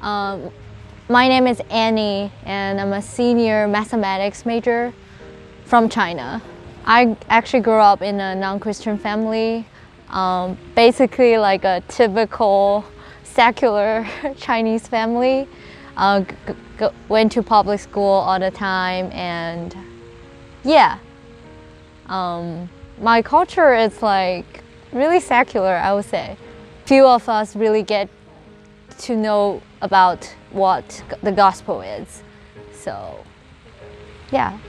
Um, my name is Annie, and I'm a senior mathematics major from China. I actually grew up in a non-Christian family, basically like a typical secular Chinese family. Went to public school all the time, and yeah. My culture is like really secular, I would say. Few of us really get to know about what the gospel is. So, yeah.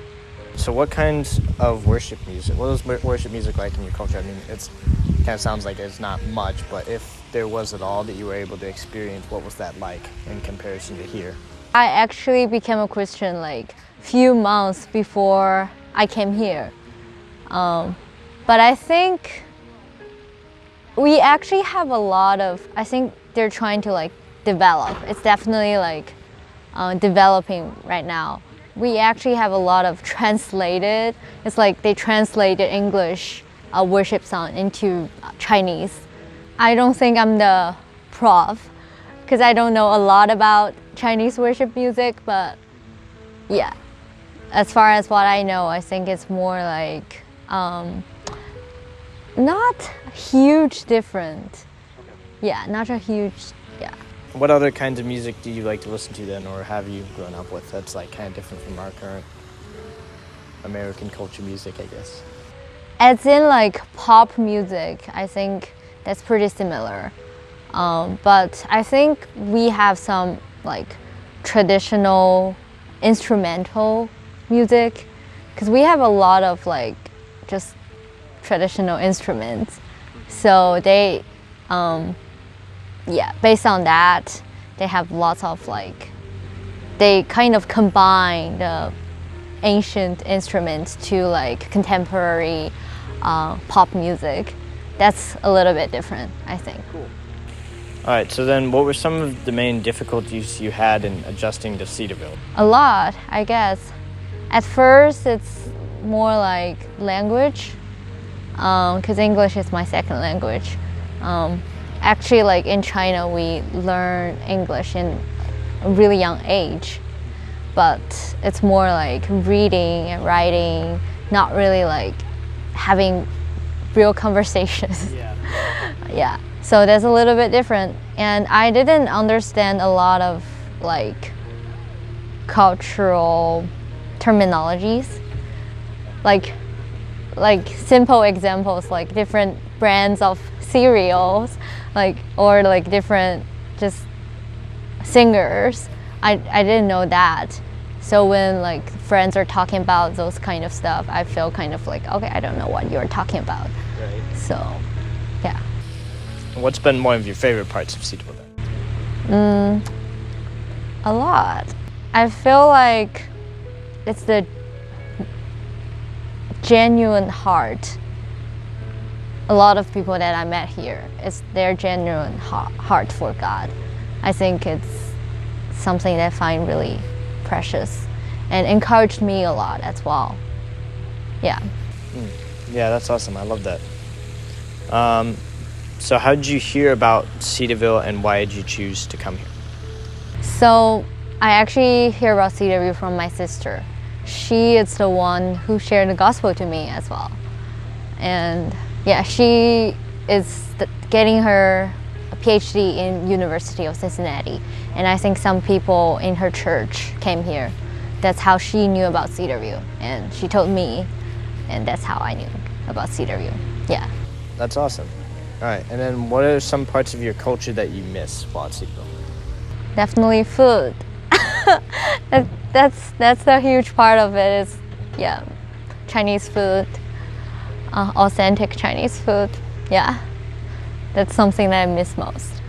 So what kinds of worship music, what was worship music like in your culture? I mean, it kind of sounds like it's not much, but if there was at all that you were able to experience, what was that like in comparison to here? I actually became a Christian like few months before I came here. But I think we actually have a lot of, I think they're trying to like develop. It's definitely like developing right now. We actually have a lot of translated, it's like they translated English worship song into Chinese. I don't think I'm the prof because I don't know a lot about Chinese worship music, but yeah, as far as what I know, I think it's more like not huge different. Yeah, not a huge, yeah. What other kinds of music do you like to listen to then, or have you grown up with that's like kind of different from our current American culture music, I guess? As in like pop music, I think that's pretty similar. But I think we have some like traditional instrumental music because we have a lot of like just traditional instruments. So they, yeah, based on that, they have lots of like, they kind of combine the ancient instruments to like contemporary pop music. That's a little bit different, I think. Cool. All right, so then what were some of the main difficulties you had in adjusting to Cedarview? A lot, I guess. At first, it's more like language, because English is my second language. Actually, like in China, we learn English in a really young age, but it's more like reading and writing, not really like having real conversations. Yeah. Yeah, so that's a little bit different. And I didn't understand a lot of like cultural terminologies, like simple examples like different brands of cereals, like or like different just singers. I didn't know that. So when like friends are talking about those kind of stuff, I feel kind of like, okay, I don't know what you're talking about. Right. So, yeah. What's been one of your favorite parts of Cedarview then? A lot. I feel like it's the genuine heart. A lot of people that I met here, it's their genuine heart for God. I think it's something that I find really precious and encouraged me a lot as well. Yeah. Yeah, that's awesome. I love that. So how did you hear about Cedarview and why did you choose to come here? So I actually hear about Cedarview from my sister. She is the one who shared the gospel to me as well. And yeah, she is getting her PhD in University of Cincinnati. And I think some people in her church came here. That's how she knew about Cedarview. And she told me, and that's how I knew about Cedarview. Yeah. That's awesome. All right, and then what are some parts of your culture that you miss while at Cedarview? Definitely food. That's a huge part of it. Is yeah, Chinese food, authentic Chinese food. Yeah, that's something that I miss most.